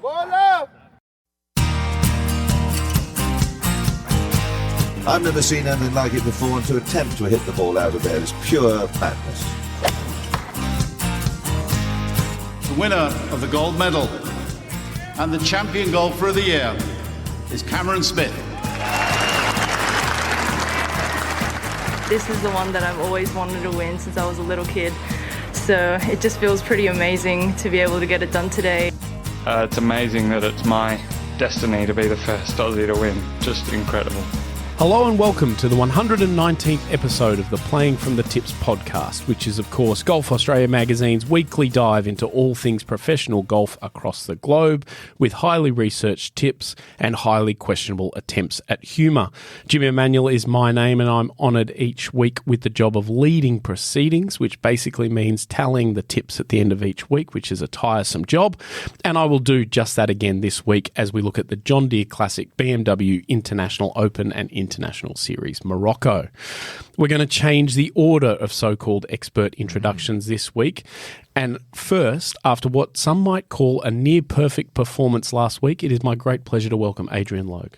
I've never seen anything like it before, and to attempt to hit the ball out of there is pure madness. The winner of the gold medal and the champion golfer of the year is Cameron Smith. This is the one that I've always wanted to win since I was a little kid. So it just feels pretty amazing to be able to get it done today. It's amazing that it's my destiny to be the first Aussie to win. Just incredible. Hello and welcome to the 119th episode of the Playing from the Tips podcast, which is, of course, Golf Australia magazine's weekly dive into all things professional golf across the globe, with highly researched tips and highly questionable attempts at humour. Jimmy Emanuel is my name, and I'm honoured each week with the job of leading proceedings, which basically means tallying the tips at the end of each week, which is a tiresome job. And I will do just that again this week as we look at the John Deere Classic, BMW International Open and International Series Morocco. We're going to change the order of so-called expert introductions this week. And first, after what some might call a near-perfect performance last week, it is my great pleasure to welcome Adrian Logue.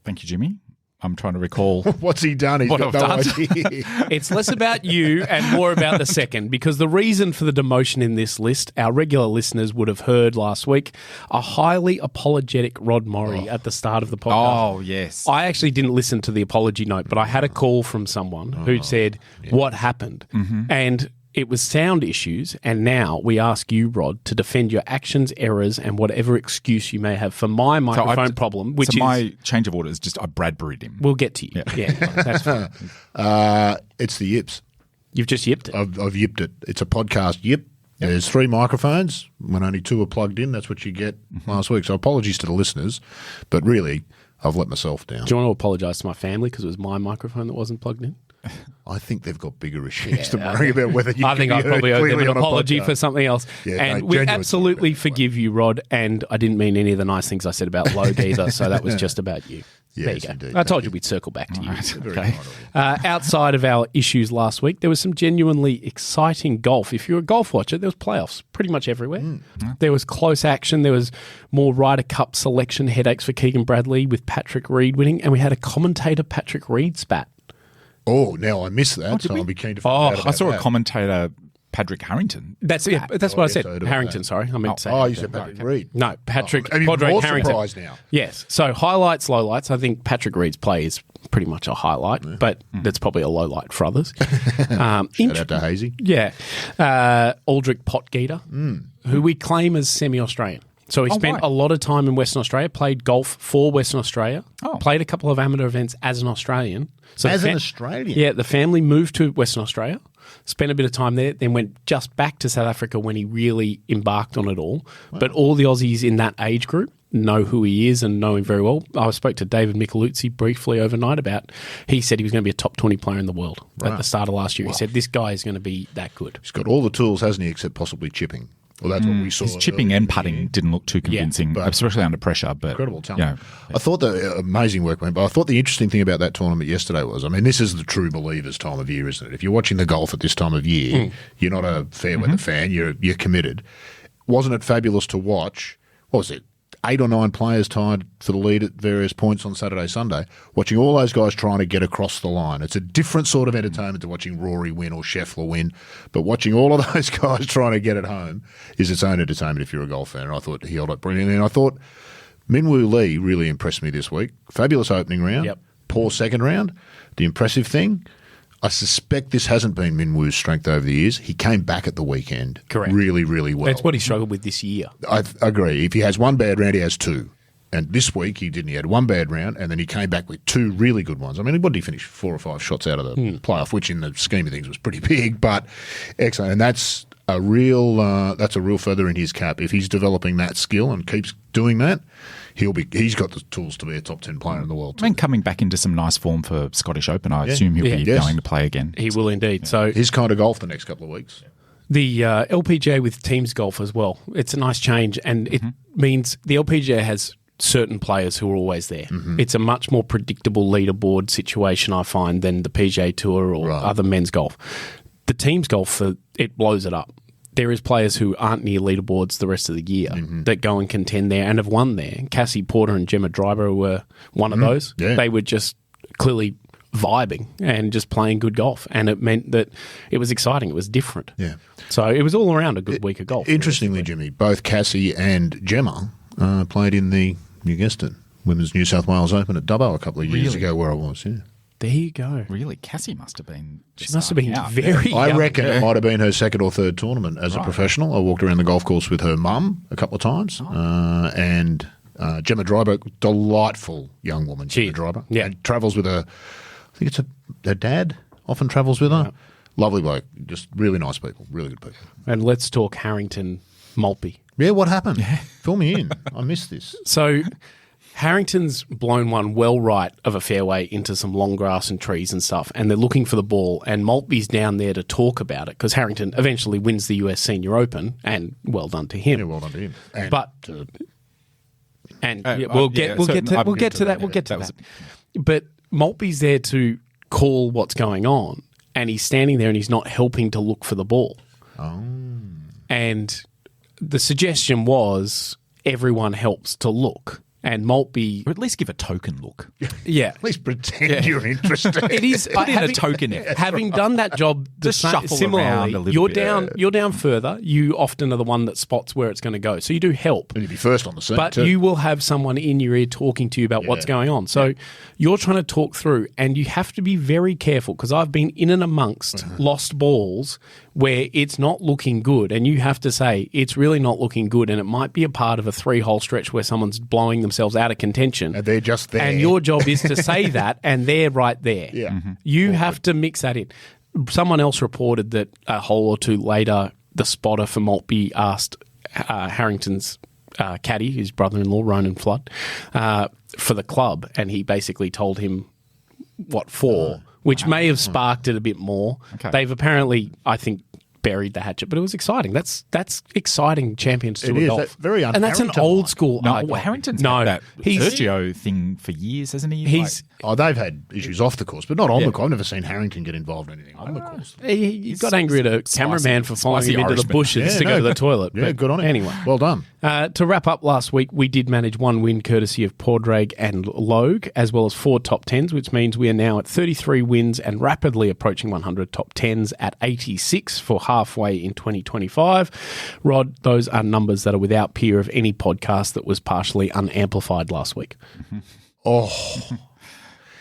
Thank you, Jimmy. I'm trying to recall. What's he done? He's got no idea. It's less about you and more about the second, because the reason for the demotion in this list, our regular listeners would have heard last week, a highly apologetic Rod Morri at the start of the podcast. Oh, yes. I actually didn't listen to the apology note, but I had a call from someone who said, what happened? And it was sound issues, and now we ask you, Rod, to defend your actions, errors, and whatever excuse you may have for my microphone problem, which is... my change of order is just I Bradbury'd him. We'll get to you. Yeah, that's fine. It's the yips. You've just yipped it? I've yipped it. It's a podcast yip. There's 3 microphones. When only 2 are plugged in, that's what you get last week. So apologies to the listeners, but really, I've let myself down. Do you want to apologise to my family because it was my microphone that wasn't plugged in? I think they've got bigger issues to worry about whether you I think I probably owe them an apology for podcast. something else. Yeah, and no, we genuine absolutely sorry, forgive you, Rod, and I didn't mean any of the nice things I said about Logue either, so that was just about you. There you Yes, go. indeed. I told you we'd circle back to you. Very Okay. kind of you. Outside of our issues last week, there was some genuinely exciting golf. If you're a golf watcher, there was playoffs pretty much everywhere. There was close action. There was more Ryder Cup selection headaches for Keegan Bradley with Patrick Reed winning, and we had a commentator Patrick Reed spat. Oh, now I missed that, so I'll be keen to find out about I saw that. a commentator, Patrick Harrington. That's what I yes, said. I heard about Harrington, that. sorry. I meant to say. Oh, you said Patrick Reed. No, Patrick I'm even Podrick more Harrington. surprised now. Yes. So highlights, lowlights. I think Patrick Reed's play is pretty much a highlight, but that's probably a low light for others. Shout out to Hazy. Yeah. Aldrich Potgieter, who we claim as semi-Australian. So he spent right. a lot of time in Western Australia, played golf for Western Australia, Oh. played a couple of amateur events as an Australian. So As the an Australian? Yeah, the family moved to Western Australia, spent a bit of time there, then went just back to South Africa when he really embarked on it all. Wow. But all the Aussies in that age group know who he is and know him very well. I spoke to David Micheluzzi briefly overnight about, he said he was going to be a top 20 player in the world at the start of last year. He said, this guy is going to be that good. He's got all the tools, hasn't he, except possibly chipping. Well, that's what we saw. His chipping and putting didn't look too convincing, but especially under pressure. But incredible talent. Yeah. I thought the amazing work went, but I thought the interesting thing about that tournament yesterday was, I mean, this is the true believers time of year, isn't it? If you're watching the golf at this time of year, you're not a fair weather fan, you're committed. Wasn't it fabulous to watch? What was it? 8 or 9 players tied for the lead at various points on Saturday, Sunday, watching all those guys trying to get across the line. It's a different sort of entertainment to watching Rory win or Scheffler win, but watching all of those guys trying to get it home is its own entertainment if you're a golf fan. And I thought he held up brilliantly. And I thought Minwoo Lee really impressed me this week. Fabulous opening round, poor second round. The impressive thing, I suspect this hasn't been Minwoo's strength over the years. He came back at the weekend really, really well. That's what he struggled with this year. I agree. If he has one bad round, he has 2. And this week he didn't. He had one bad round, and then he came back with 2 really good ones. I mean, what did he finish? 4 or 5 shots out of the playoff, which in the scheme of things was pretty big, but excellent. And that's a real feather in his cap. If he's developing that skill and keeps doing that, he's got the tools to be a top 10 player in the world. I mean, coming back into some nice form for Scottish Open, I assume he'll be going to play again. He will indeed. So his kind of golf the next couple of weeks. The LPGA with teams golf as well. It's a nice change, and it means the LPGA has certain players who are always there. It's a much more predictable leaderboard situation, I find, than the PGA Tour or other men's golf. The teams golf, it blows it up. there is players who aren't near leaderboards the rest of the year that go and contend there and have won there. Cassie Porter and Gemma Driver were one of those. Yeah. They were just clearly vibing and just playing good golf, and it meant that it was exciting. It was different. Yeah. So it was all around a good week of golf. Interestingly, Jimmy, both Cassie and Gemma played in the, you guessed it, Women's New South Wales Open at Dubbo a couple of years ago where I was, yeah. There you go. Really? Cassie must have been... She must have been out. very I young. reckon it might have been her second or third tournament as a professional. I walked around the golf course with her mum a couple of times. And Gemma Driver, delightful young woman, Gemma Driver. Yeah. And travels with her, I think it's her dad often travels with her. Yeah. Lovely bloke. Just really nice people. Really good people. And let's talk Harrington Maltby. Yeah, what happened? Fill me in. I missed this. So Harrington's blown one well right of a fairway into some long grass and trees and stuff, and they're looking for the ball, and Maltby's down there to talk about it because Harrington eventually wins the US Senior Open, and well done to him. Yeah, well done to him. And we'll get to that. But Maltby's there to call what's going on, and he's standing there and he's not helping to look for the ball. Oh. And the suggestion was everyone helps to look. And Maltby... Or at least give a token look. Yeah. At least pretend you're interested. It is... Put in a token in. Having done that job Just shuffle around similarly, a little you're bit. down. You're down further. You often are the one that spots where it's going to go. So you do help. And you'd be first on the scene But too. you will have someone in your ear talking to you about what's going on. So you're trying to talk through, and you have to be very careful because I've been in and amongst lost balls where it's not looking good, and you have to say it's really not looking good, and it might be a part of a 3-hole stretch where someone's blowing themselves out of contention. And they're just there. And your job is to say that, and they're right there. Yeah. You have to mix that in. Someone else reported that a hole or two later, the spotter for Maltby asked Harrington's caddy, his brother-in-law, Ronan Flood, for the club, and he basically told him what for, which may have sparked it a bit more. Okay. They've apparently, I think, buried the hatchet, but it was exciting. That's exciting Champions Tour It is. golf. That's very and that's an un-Harrington-like. old school. No, argument. Harrington's no, had that he's Sergio thing for years, hasn't he? he's they've had issues off the course, but not on the course. I've never seen Harrington get involved in anything on the course. he got angry at a cameraman for following spicy him into the Irishman. bushes to go to the toilet. Yeah, But good on him. Anyway, Well done. to wrap up last week, we did manage one win courtesy of Pordraig and Logue, as well as 4 top 10s, which means we are now at 33 wins and rapidly approaching 100 top 10s at 86 for halfway in 2025. Rod, those are numbers that are without peer of any podcast that was partially unamplified last week. Oh.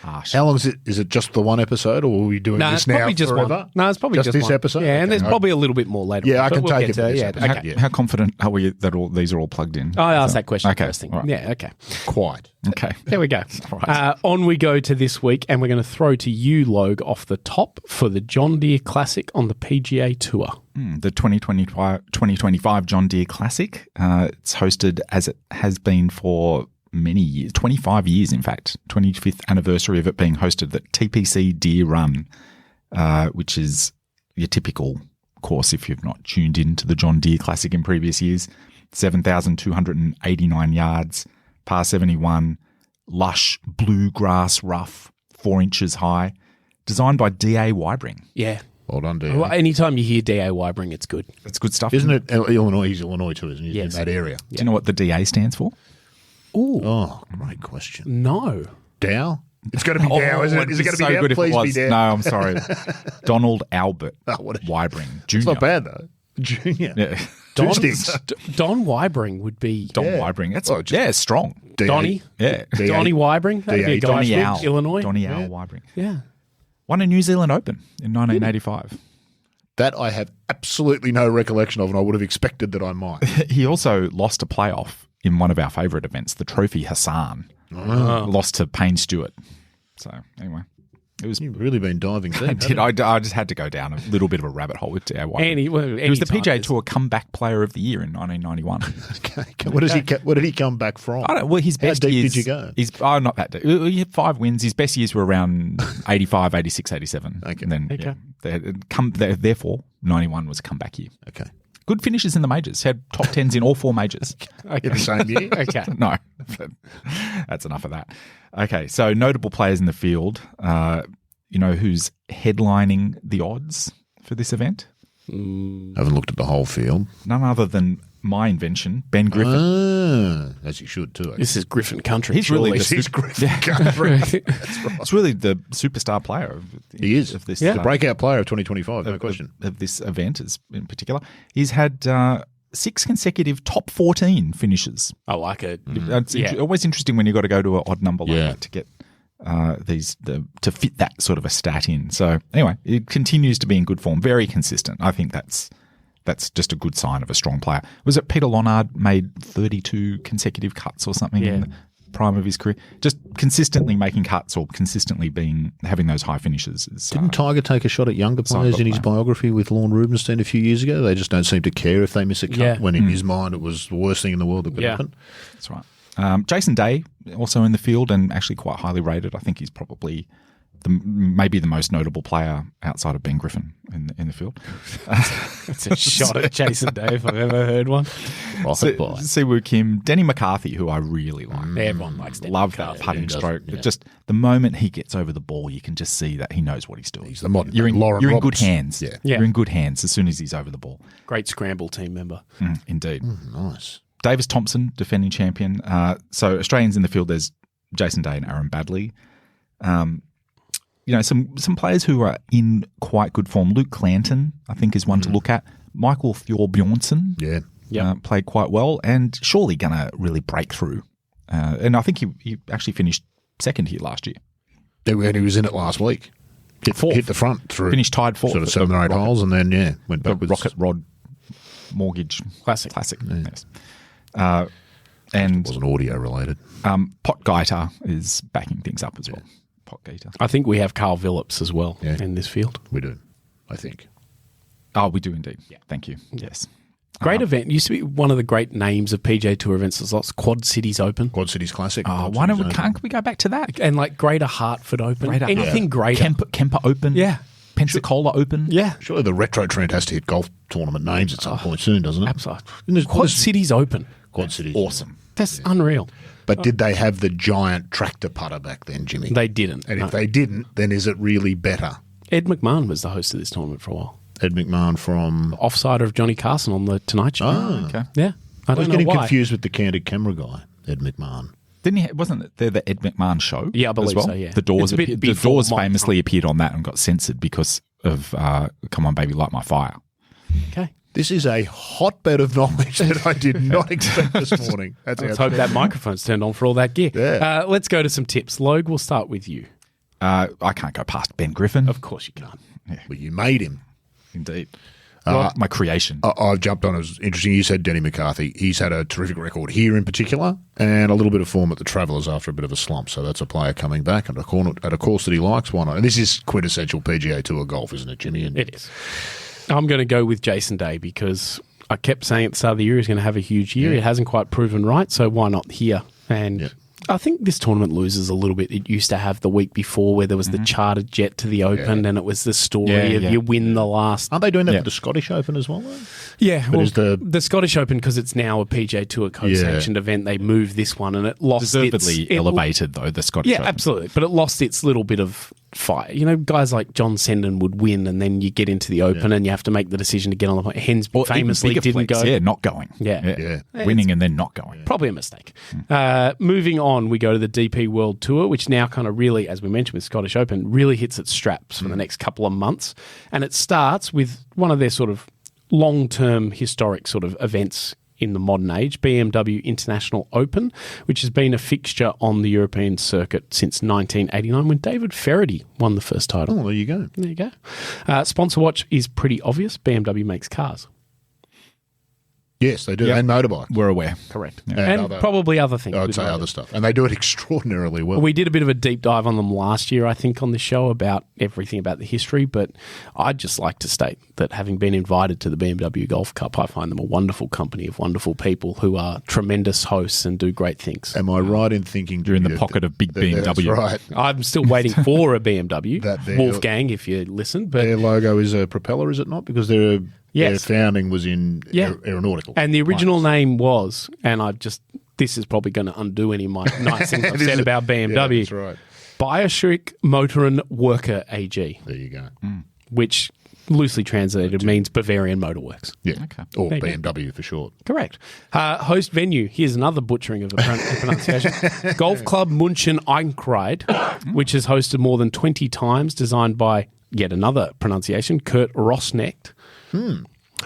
How long is it? Is it just the one episode, or are we doing No, this it's now probably just forever? one. No, it's probably just this one. episode. Yeah, and Okay, there's all probably a little bit more later. Yeah, on, I but can we'll take get it to for this yeah, episode. okay. Yeah. How confident are we that these are all plugged in? I asked that question Okay, first thing. all right. Yeah, okay. Quite. Okay. There we go. Right. On we go to this week, and we're going to throw to you, Logue, off the top for the John Deere Classic on the PGA Tour. The 2025 John Deere Classic. It's hosted as it has been for many years, 25 years in fact, 25th anniversary of it being hosted at TPC Deere Run, which is your typical course if you've not tuned in to the John Deere Classic in previous years. 7,289 yards, par 71, lush bluegrass rough, 4 inches high, designed by D.A. Wybring. Yeah. Well done, Dean. Well, anytime you hear D.A. Wybring, it's good. That's good stuff. Isn't it Illinois? He's Illinois too, isn't he? Yes. In that area. Do you know what the DA stands for? Ooh. Oh, great question. No. Dow? It's got to be Dow, isn't it? Is it going to be Dow? good if Please it was. be Dow. No, I'm sorry. Donald Albert what a- Wybring, Jr. It's not bad, though. Junior. Yeah. Two sticks. Don Wybring would be Don Wybring. That's strong. D8. Donnie. Yeah. D8. Donnie Wybring. That'd be a guy Donnie from Owl. Illinois. Donnie Owl Wybring. Yeah. Won a New Zealand Open in 1985. That I have absolutely no recollection of, and I would have expected that I might. He also lost a playoff in one of our favourite events, the Trophy Hassan. Lost to Payne Stewart. So, anyway. It was. You've really been diving deep. I did. I just had to go down a little bit of a rabbit hole with D.A. Wybring. He was the PGA Tour Comeback Player of the Year in 1991. Okay. Where did he come back from? I don't. Well, his best How deep years. did you go? Not that deep. He had 5 wins. His best years were around 85, 86, 87. Okay. And then, therefore, 91 was a comeback year. Okay. Good finishes in the majors. Had top 10s in all 4 majors. In the same year? Okay. No, that's enough of that. Okay, so notable players in the field. You know who's headlining the odds for this event? Haven't looked at the whole field. None other than my invention, Ben Griffin. As you should too. This is Griffin country. He's really This is Griffin country. It's really the superstar player. He is. Of this, The breakout player of 2025, no question. Of this event is in particular. He's had 6 consecutive top 14 finishes. I like it. It's always interesting when you've got to go to an odd number like Yeah. that to get to fit that sort of a stat in. So anyway, it continues to be in good form, very consistent. I think that's just a good sign of a strong player. Was it Peter Lonard made 32 consecutive cuts or something in the prime of his career? Just consistently making cuts or consistently having those high finishes. Didn't Tiger take a shot at younger players in his biography with Lorne Rubinstein a few years ago? They just don't seem to care if they miss a cut, when in his mind it was the worst thing in the world that could happen. That's right. Jason Day, also in the field and actually quite highly rated. I think he's probably maybe the most notable player outside of Ben Griffin in the field. It's a shot at Jason Day if I've ever heard one. Siwoo Kim, Denny McCarthy, who I really like. Everyone likes Denny Love McCarthy. that putting stroke. Yeah. Just the moment he gets over the ball, you can just see that he knows what he's doing. He's the modern You're in Lauren good Roberts. hands. Yeah. Yeah. You're in good hands as soon as he's over the ball. Great scramble team member. Indeed. Nice. Davis Thompson, defending champion. So Australians in the field, there's Jason Day and Aaron Badley. Some players who are in quite good form. Luke Clanton, I think, is one to look at. Michael Thorbjornsson played quite well and surely going to really break through. And I think he actually finished second here last year. And he was in it last week. Hit the front through. Finished tied fourth. Sort of 7 or 8 holes and then, went The backwards. Rocket Rod Mortgage Classic. Yes. And It wasn't audio related. Pot Gaita is backing things up as well. Pot Gaita. I think we have Carl Phillips as well Yeah. in this field. We do, I think. Oh, we do indeed. Yeah. Thank you. Yes. Great event. Used to be one of the great names of PGA Tour events. There's lots. Quad Cities Open. Quad Cities Classic. Oh, Quad can't we go back to that? And like Greater Hartford Open. Greater- Anything greater. Kemper Open. Yeah. Pensacola Open. Yeah. Surely the retro trend has to hit golf tournament names at some point soon, doesn't it? Absolutely. Quad Cities Open. Quad Cities. Awesome. That's unreal. But did they have the giant tractor putter back then, Jimmy? They didn't. And no. if they didn't, then is it really better? Ed McMahon was the host of this tournament for a while. Ed McMahon from... Offsider of Johnny Carson on the Tonight Show. Oh, Okay. Yeah. I I was don't know getting why. confused with the candid camera guy, Ed McMahon. Didn't he? Wasn't it there the Ed McMahon show? Yeah, I believe as well? so, yeah. The Doors. It's a bit The before Doors my famously time. appeared on that and got censored because of "Come On Baby, Light My Fire." Okay. This is a hotbed of knowledge that I did not expect this morning. That's Let's hope that microphone's turned on for all that gear. Yeah. Let's go to some tips. Logue, we'll start with you. I can't go past Ben Griffin. Of course you can't. Well, you made him. Indeed. My creation. I've jumped on. It was interesting. You said Denny McCarthy. He's had a terrific record here in particular and a little bit of form at the Travellers after a bit of a slump. So that's a player coming back at a course that he likes. Why not? And this is quintessential PGA Tour golf, isn't it, Jimmy? And It is. I'm going to go with Jason Day because I kept saying at the start of the year he's going to have a huge year. Yeah. It hasn't quite proven right, so why not here? And Yeah. I think this tournament loses a little bit. It used to have the week before where there was the chartered jet to the Open and it was the story of you win the last. aren't they doing that with the Scottish Open as well, though? Yeah, well, is the Scottish Open, because it's now a PGA Tour co-sanctioned event, they moved this one and it lost Deservedly elevated, though, the Scottish Yeah, Open. absolutely. But it lost its little bit of fire. You know, guys like John Senden would win and then you get into the Open and you have to make the decision to get on the point. Hens Or even famously bigger didn't flex, go. Yeah, not going. Yeah. Winning and then not going. Probably a mistake. Moving on, we go to the DP World Tour, which now kind of really, as we mentioned with Scottish Open, really hits its straps for the next couple of months. And it starts with one of their sort of long-term historic sort of events in the modern age, BMW International Open, which has been a fixture on the European circuit since 1989 when David Ferrity won the first title. Oh, there you go. There you go. Sponsor watch is pretty obvious. BMW makes cars. Yes, they do. Yep. And motorbike. We're aware. Correct. And And other- probably other things. I'd with say motors. other stuff. And they do it extraordinarily well. We did a bit of a deep dive on them last year, I think, on the show about everything about the history, but I'd just like to state that having been invited to the BMW Golf Cup, I find them a wonderful company of wonderful people who are tremendous hosts and do great things. Am I right in thinking You're in the that- pocket of big that- BMW. That's right. I'm still waiting for a BMW, That they're- Wolfgang, if you listen. But Their logo is a propeller, is it not? Because their Yes. founding was in Yeah. aeronautical. And the original name was, and this is probably going to undo any of my nice things I've It is said a- about BMW. Yeah, that's right. Bioschick Motoren Worker AG, There you go. which loosely translated means Bavarian Motorworks. Yeah. Okay. Or There you go. BMW for short. Correct. Host venue. Here's another butchering of a pronunciation. Golf Club München Einkreid, which has hosted more than 20 times, designed by yet another pronunciation, Kurt Rosnecht,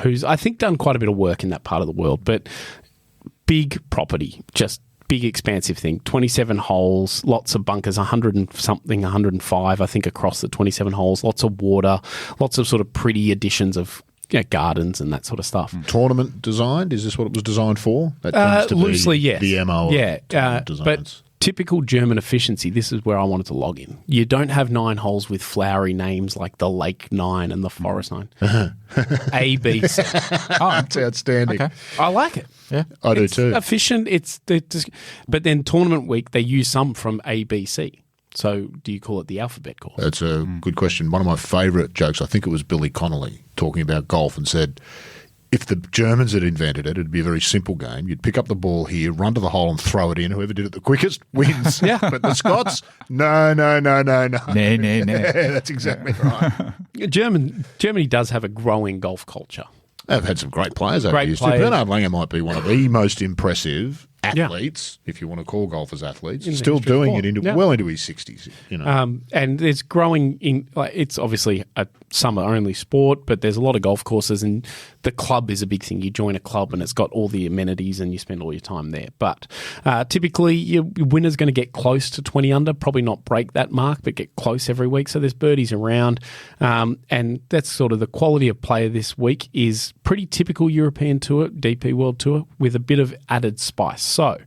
who's, I think, done quite a bit of work in that part of the world. But big property, just big expansive thing. 27 holes, lots of bunkers, 100 and something, 105, I think, across the 27 holes. Lots of water, lots of sort of pretty additions of gardens and that sort of stuff. Tournament designed? Is this what it was designed for? That tends to Loosely, be yes. the MO of tournament designs. But typical German efficiency, this is where I wanted to log in. You don't have 9 holes with flowery names like the Lake 9 and the Forest 9. A, B, C. That's outstanding. Okay. I like it. Yeah. I do It's too. efficient. But then tournament week, they use some from A, B, C. So do you call it the alphabet course? That's a good question. One of my favourite jokes, I think it was Billy Connolly talking about golf and said, if the Germans had invented it, it'd be a very simple game. You'd pick up the ball here, run to the hole and throw it in. Whoever did it the quickest wins. Yeah. But the Scots, no. Nah. That's exactly right. Germany does have a growing golf culture. They've had some great players over Great the years. players. Bernard Langer might be one of the most impressive athletes, if you want to call golfers athletes, In the still history of doing sport. it Yeah. well into his 60s. You know. And there's growing in, like, it's obviously a summer only sport, but there's a lot of golf courses, and the club is a big thing. You join a club and it's got all the amenities and you spend all your time there. But typically your winner's going to get close to 20 under, probably not break that mark, but get close every week. So there's birdies around. And that's sort of the quality of player this week is pretty typical European Tour, DP World Tour, with a bit of added spice. So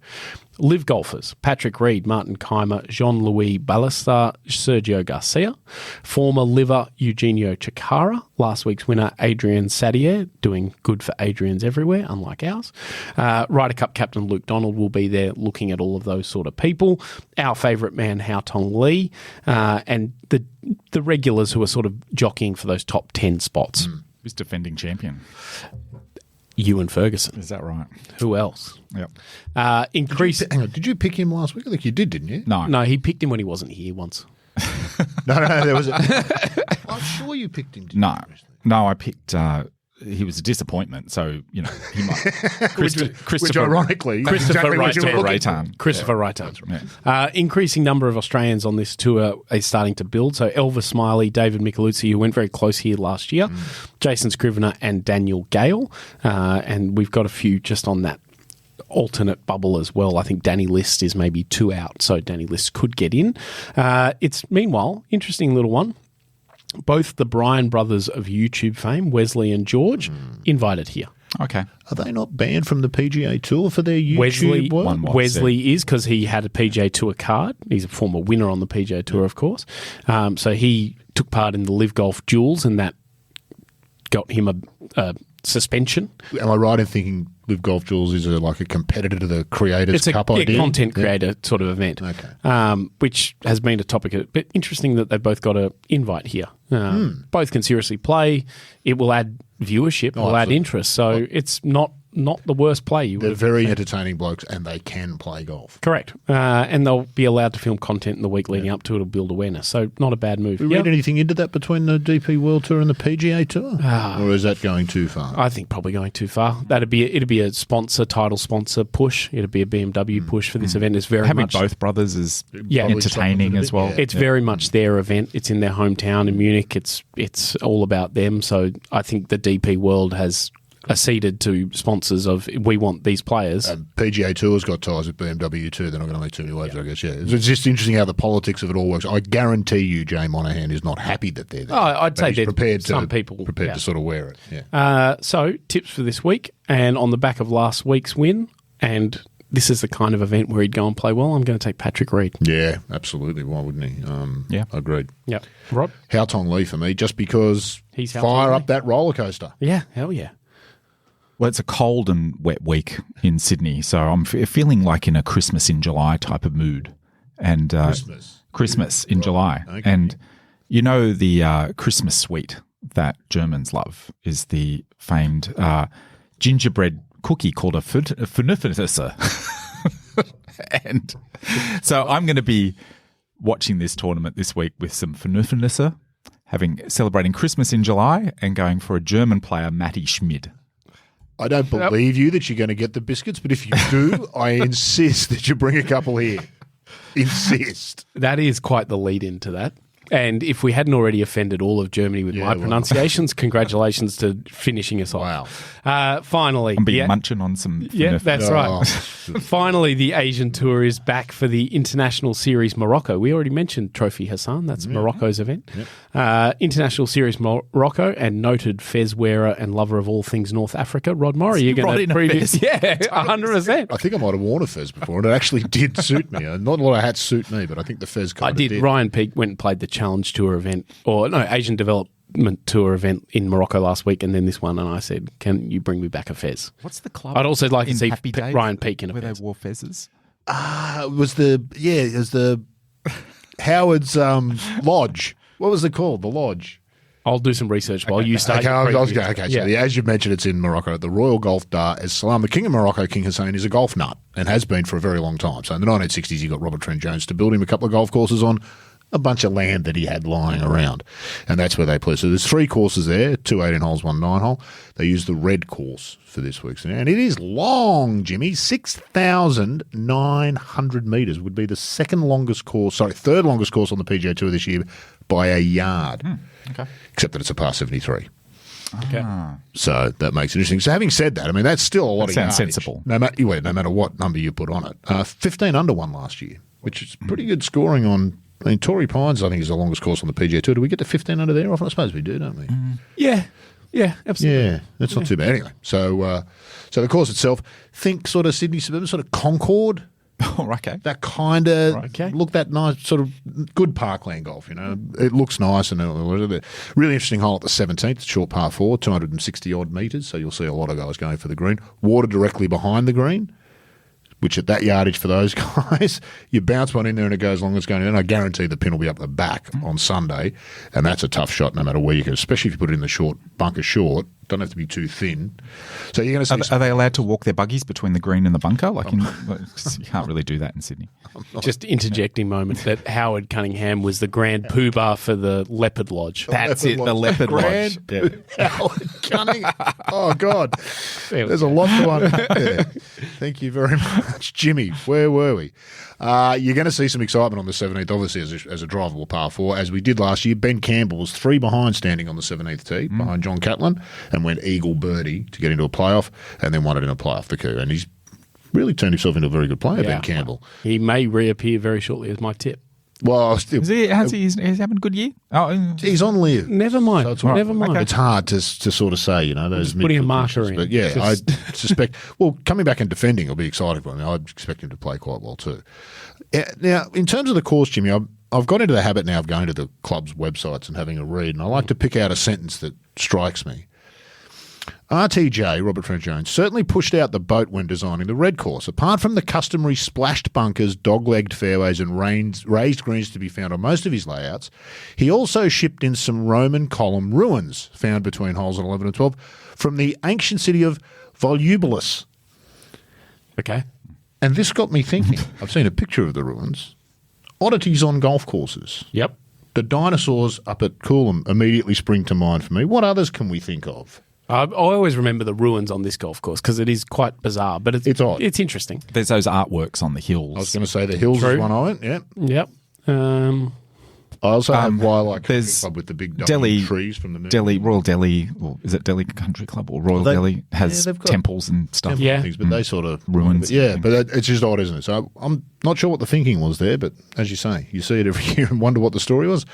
live golfers: Patrick Reed, Martin Keimer, Jean-Louis Ballester, Sergio Garcia. Former liver Eugenio Chikara. Last week's winner Adrian Sadier, doing good for Adrians everywhere, unlike ours. Ryder Cup captain Luke Donald will be there looking at all of those sort of people. Our favourite man, Hao Tong Lee, and the regulars who are sort of jockeying for those top 10 spots. Who's defending champion? Ewan Ferguson. Is that right? Who else? Yep. Hang on, did you pick him last week? I think you did, didn't you? No. No, he picked him when he wasn't here once. No, there was I'm sure you picked him, didn't No. you? No, I picked he was a disappointment, so he might Which ironically, is Christopher exactly what you were looking for. Raytan. Christopher Raytan. Increasing number of Australians on this tour is starting to build. So Elvis Smiley, David Micheluzzi, who went very close here last year, Jason Scrivener and Daniel Gale. And we've got a few just on that alternate bubble as well. I think Danny List is maybe 2 out, so Danny List could get in. It's, meanwhile, interesting little one. Both the Bryan brothers of YouTube fame, Wesley and George, invited here. Okay. Are they not banned from the PGA Tour for their YouTube work? Wesley is, because he had a PGA Tour card. He's a former winner on the PGA Tour, of course. So he took part in the Live Golf Duels, and that got him a suspension. Am I right in thinking Live Golf Duels is like a competitor to the Creators Cup idea? Content creator sort of event, which has been a topic. But interesting that they both got an invite here. Both can seriously play. It will add viewership, will add interest. So it's not the worst play you would They're have very seen. entertaining blokes, and they can play golf. Correct. And they'll be allowed to film content in the week leading up to it. It'll build awareness. So not a bad move. Do you read anything into that between the DP World Tour and the PGA Tour? Or is that going too far? I think probably going too far. It'd be a title sponsor push. It'd be a BMW push for this event. It's very Having much both brothers is Yeah. entertaining as well. It's very much their event. It's in their hometown in Munich. It's all about them. So I think the DP World has acceded to sponsors of, we want these players. PGA Tour's got ties with BMW too. They're not going to make too many waves, I guess. Yeah, it's just interesting how the politics of it all works. I guarantee you, Jay Monahan is not happy that they're there. Oh, I'd But say he's that prepared some people to sort of wear it. Yeah. So tips for this week, and on the back of last week's win, and this is the kind of event where he'd go and play well, I'm going to take Patrick Reed. Yeah, absolutely. Why wouldn't he? Yeah. Agreed. Yep. Rod? Hao Tong Lee for me, just because He's Hao fire Tong up that roller coaster. Yeah, hell yeah. Well, it's a cold and wet week in Sydney, so I'm feeling like in a Christmas in July type of mood. And Christmas in July. Okay. And you know the Christmas sweet that Germans love is the famed gingerbread cookie called a Vernüffelse. And so I'm going to be watching this tournament this week with some Vernüffelse, celebrating Christmas in July and going for a German player, Matti Schmid. I don't believe you that you're going to get the biscuits, but if you do, I insist that you bring a couple here. Insist. That is quite the lead into that. And if we hadn't already offended all of Germany with my pronunciations, congratulations to finishing us off. Wow. Finally. I'm being munching on some... Yeah, that's right. Oh. Finally, the Asian Tour is back for the International Series Morocco. We already mentioned Trophy Hassan. That's Morocco's event. International Series Morocco and noted fez wearer and lover of all things North Africa, Rod Murray. You're going to preview... Yeah, 100%. I think I might have worn a fez before, and it actually did suit me. Not a lot of hats suit me, but I think the fez kind of did. Ryan Peake went and played the Challenge Tour event, Asian Development Tour event in Morocco last week, and then this one, and I said, can you bring me back a fez? What's the club? I'd also like to see Happy Days Ryan Peake in a where fez. they wore fezzes. It was the Howard's Lodge. What was it called? The Lodge. I'll do some research while you start. So as you mentioned, it's in Morocco at the Royal Golf Dar es Salaam. The King of Morocco, King Hussein, is a golf nut and has been for a very long time. So in the 1960s, he got Robert Trent Jones to build him a couple of golf courses on a bunch of land that he had lying around. And that's where they play. So there's 3 courses there, 2 18 holes, 1 9 hole. They use the red course for this week's. And it is long, Jimmy. 6,900 metres would be the third longest course on the PGA Tour this year by a yard. Okay. Except that it's a par 73. Okay. So that makes it interesting. So having said that, I mean, that's still a lot of sounds yardage. sensible. No matter what number you put on it. 15 under won last year, which is pretty good scoring on... I mean, Torrey Pines, I think, is the longest course on the PGA Tour. Do we get to 15 under there often? I suppose we do, don't we? Yeah, absolutely. Yeah, that's not too bad. Anyway, so the course itself, think sort of Sydney suburban, sort of Concord. Oh, okay. That kind of Look that nice, sort of good parkland golf, you know. It looks nice and really interesting hole at the 17th, short par 4, 260 odd metres. So you'll see a lot of guys going for the green. Water directly behind the green, which at that yardage for those guys, you bounce one in there and it goes long as it's going in. And I guarantee the pin will be up the back on Sunday, and that's a tough shot no matter where you go, especially if you put it in the short bunker short. Don't have to be too thin. So you're going to see. Are they allowed to walk their buggies between the green and the bunker? You can't really do that in Sydney. Just interjecting moment that Howard Cunningham was the grand poobah for the Leopard Lodge. That's it, the Leopard Lodge. Yeah. Howard Cunningham. Oh, God. There's a lot to unpack there. Thank you very much. Jimmy, where were we? You're going to see some excitement on the 17th, obviously, as a drivable par 4. As we did last year, Ben Campbell was 3 behind standing on the 17th tee, behind John Catlin, and went eagle birdie to get into a playoff, and then won it in a playoff the coup. And he's really turned himself into a very good player, Ben Campbell. He may reappear very shortly as my tip. Well, He's having a good year? Oh, he's on live. Never mind. So Never mind. It's hard to sort of say, you know, those putting a midfield marker positions. in. But yeah, Just- I suspect. Well, coming back and defending will be exciting for him. I expect him to play quite well too. Now, in terms of the course, Jimmy, I've got into the habit now of going to the club's websites and having a read, and I like to pick out a sentence that strikes me. RTJ, Robert Trent Jones, certainly pushed out the boat when designing the red course. Apart from the customary splashed bunkers, dog-legged fairways and raised greens to be found on most of his layouts, he also shipped in some Roman column ruins found between holes 11 and 12 from the ancient city of Volubilis. Okay. And this got me thinking. I've seen a picture of the ruins. Oddities on golf courses. Yep. The dinosaurs up at Coolum immediately spring to mind for me. What others can we think of? I always remember the ruins on this golf course because it is quite bizarre, but it's odd. It's interesting. there's those artworks on the hills. I was going to say the hills True. is one I went, yeah. Yep. I also have Lilac Country there's Club with the big Delhi trees from the moon. Royal Delhi, or is it Delhi Country Club or Royal Delhi has they've got temples and stuff. Yeah. Things, but they sort of Ruins. Yeah, but it's just odd, isn't it? So I'm not sure what the thinking was there, but as you say, you see it every year and wonder what the story was.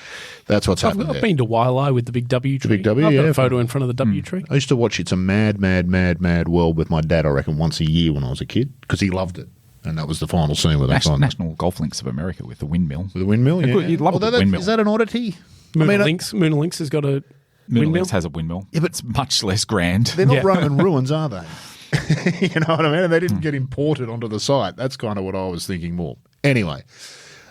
That's what's happened I've there. been to Wailai with the big W tree. big W, I've got yeah. a photo in front of the W tree. I used to watch It's a Mad, Mad, Mad, Mad World with my dad, I reckon, once a year when I was a kid, because he loved it. And that was the final scene where they found National Golf Links of America with the windmill. with the windmill. Yeah, You'd love the windmill. Is that an oddity? Moon Links has got a Moon windmill. Links has a windmill. Yeah, but it's much less grand. They're not Yeah. Roman ruins, are they? You know what I mean? And they didn't get imported onto the site. That's kind of what I was thinking more. Anyway,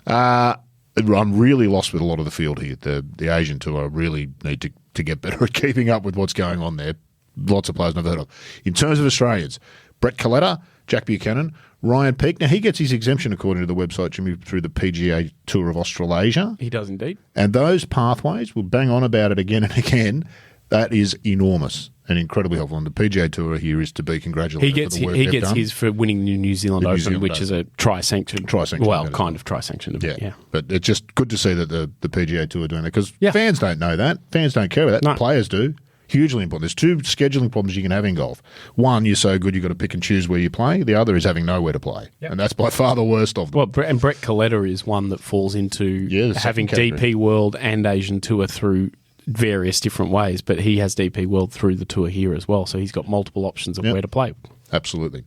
I'm really lost with a lot of the field here. The Asian Tour really need to get better at keeping up with what's going on there. Lots of players I've heard of. In terms of Australians, Brett Coletta, Jack Buchanan, Ryan Peake. Now, he gets his exemption, according to the website, Jimmy, through the PGA Tour of Australasia. He does indeed. And those pathways, we'll bang on about it again and again, that is enormous and incredibly helpful. And the PGA Tour here is to be congratulated for the work they've done. His for winning the New Zealand The New Open, Zealand which Open. is a tri-sanctioned. Well, kind of tri-sanctioned event, yeah. But it's just good to see that the PGA Tour are doing that because Yeah. fans don't know that. Fans don't care about that. No. Players do. Hugely important. There's two scheduling problems you can have in golf. One, you're so good you've got to pick and choose where you play. The other is having nowhere to play. Yep. And that's by far the worst of them. Well, and Brett Coletta is one that falls into the having second category. DP World and Asian Tour through various different ways, but he has DP World through the tour here as well, so he's got multiple options of Yep. where to play. Absolutely.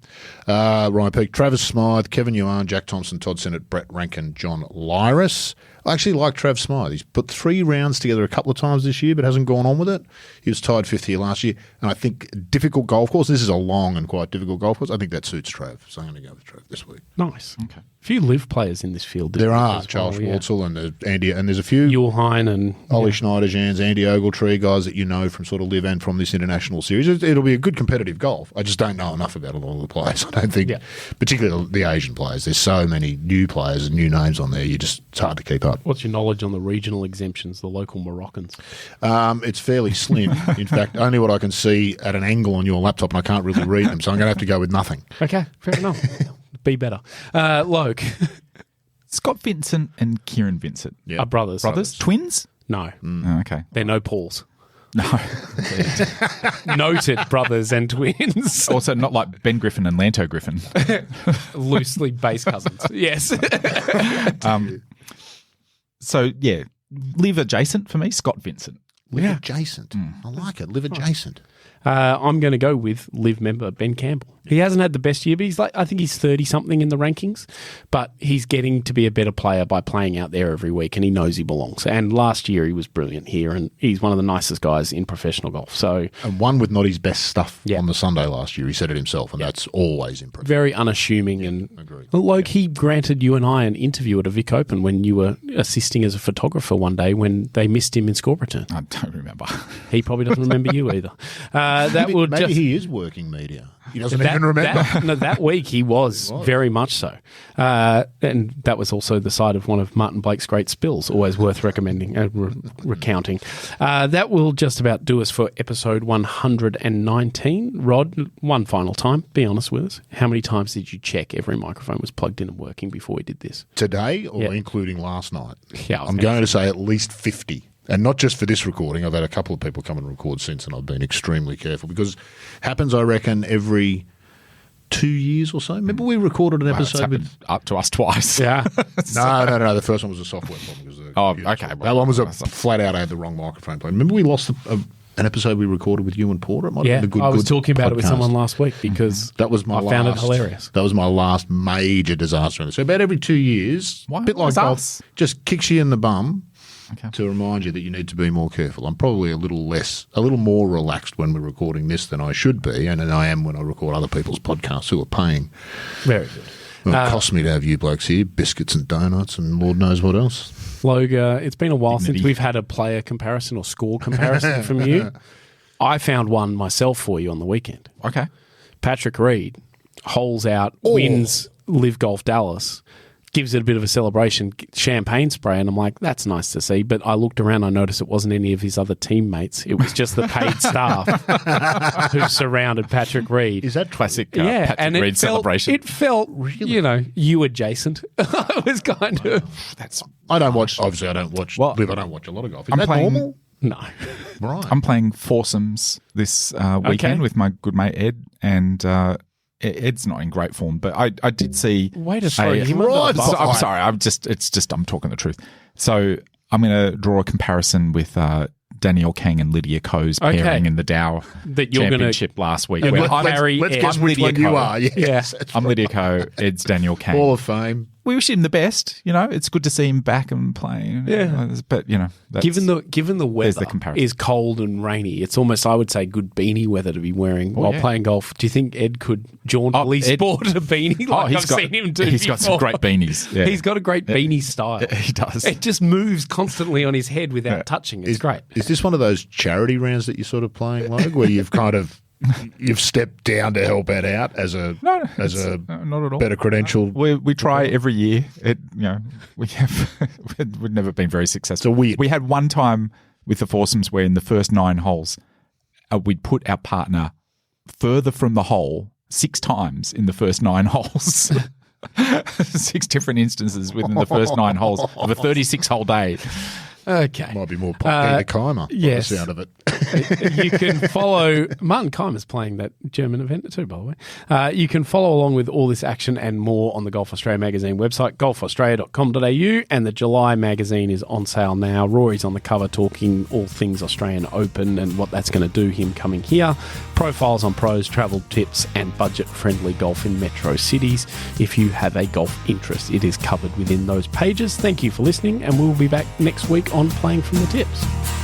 Ryan Peake, Travis Smythe, Kevin Yuan, Jack Thompson, Todd Sennett, Brett Rankin, John Lyris. I actually like Trav Smythe. He's put 3 rounds together a couple of times this year, but hasn't gone on with it. He was tied 5th here last year. And I think difficult golf course, this is a long and quite difficult golf course, I think that suits Trav. So I'm going to go with Trav this week. Nice. Okay. A few live players in this field. There are as Charles well, yeah. Schwartzel and there's Andy, and there's a few Yulheim and Ollie Schneider-Jans, Andy Ogletree, guys that you know from sort of live and from this international series. It'll be a good competitive golf. I just don't know enough about a lot of the players. I don't think, particularly the Asian players. There's so many new players and new names on there. It's hard to keep up. What's your knowledge on the regional exemptions, the local Moroccans? It's fairly slim. In fact, only what I can see at an angle on your laptop, and I can't really read them, so I'm going to have to go with nothing. Okay, fair enough. Be better. Loke. Scott Vincent and Kieran Vincent. Are brothers. Brothers? Twins? No. Oh, okay. They're no Pauls. No. Noted brothers and twins. Also, not like Ben Griffin and Lanto Griffin. Loosely based cousins. Yes. So, yeah, live adjacent for me, Scott Vincent. Live adjacent. I like it. Live adjacent. I'm going to go with live member Ben Campbell. He hasn't had the best year, but I think he's 30-something in the rankings, but he's getting to be a better player by playing out there every week, and he knows he belongs. And last year he was brilliant here, and he's one of the nicest guys in professional golf. So And won with not his best stuff on the Sunday last year. He said it himself, and that's always impressive. very unassuming. And agreed. Loke, he granted you and I an interview at a Vic Open when you were assisting as a photographer one day when they missed him in score return. I don't remember. He probably doesn't remember you either. Maybe he is working media. He doesn't even remember. That week he was very much so. And that was also the site of one of Martin Blake's great spills, always worth recommending, recounting. That will just about do us for episode 119. Rod, one final time, be honest with us. How many times did you check every microphone was plugged in and working before we did this? Today or including last night? Yeah, I'm going to say at least 50. And not just for this recording. I've had a couple of people come and record since, and I've been extremely careful because it happens, I reckon, every 2 years or so. Remember we recorded an Wow, it's episode happened with... up to us twice. Yeah. No. The first one was a software problem. Okay. That one was a flat out, I had the wrong microphone playing. Remember we lost an episode we recorded with you and Porter? It might have been a I was good talking about it with podcast. someone last week because That was my I found it hilarious. That was my last major disaster. So about every 2 years, Why a bit like was golf, us? just kicks you in the bum Okay. to remind you that you need to be more careful. I'm probably a little more relaxed when we're recording this than I should be, and than I am when I record other people's podcasts who are paying. Very good. Well, it costs me to have you blokes here, biscuits and donuts and Lord knows what else. Loga, it's been a while Dignity. since we've had a player comparison or score comparison from you. I found one myself for you on the weekend. Okay. Patrick Reed holes out, wins Live Golf Dallas, gives it a bit of a celebration, champagne spray, and I'm like, that's nice to see. But I looked around, I noticed it wasn't any of his other teammates. It was just the paid staff who surrounded Patrick Reed. Is that Classic Yeah, and Patrick Reed it felt, celebration. it felt, you adjacent. It was kind of... That's I don't watch. Obviously, I don't watch. Well, Live. I don't watch a lot of golf. Is I'm that playing- normal? No. Right. I'm playing foursomes this weekend with my good mate Ed, and Ed's not in great form, but I did see. Way to throw him under the bus. I'm sorry. I'm talking the truth. So I'm going to draw a comparison with Danielle Kang and Lydia Ko's pairing in the Dow That you're Championship last week. And where let's guess I'm which Lydia one you Ko. are. Yes. I'm Lydia Ko. Ed's Daniel Kang. Hall of Fame. We wish him the best. It's good to see him back and playing. Yeah. But that's, Given the weather the comparison. is cold and rainy, it's almost, I would say, good beanie weather to be wearing while playing golf. Do you think Ed could jauntily sport a beanie like I've seen him do He's got some before? great beanies. Yeah. He's got a great beanie style. He does. It just moves constantly on his head without touching. It's great. Is this one of those charity rounds that you're sort of playing, Logue, where you've kind of you've stepped down to help Ed out as a not at all. better credential? We try every year. We've never been very successful. It's weird. We had one time with the foursomes where in the first 9 holes, we'd put our partner further from the hole 6 times in the first 9 holes. 6 different instances within the first 9 holes of a 36-hole day. Okay. Might be more Peter Keimer yes. by the sound of it. You can follow Martin Keimer's playing that German event too, by the way. You can follow along with all this action and more on the Golf Australia magazine website, golfaustralia.com.au, and the July magazine is on sale now. Rory's on the cover talking all things Australian Open and what that's going to do, him coming here. Profiles on pros, travel tips, and budget-friendly golf in metro cities. If you have a golf interest, it is covered within those pages. Thank you for listening, and we'll be back next week on Playing from the Tips.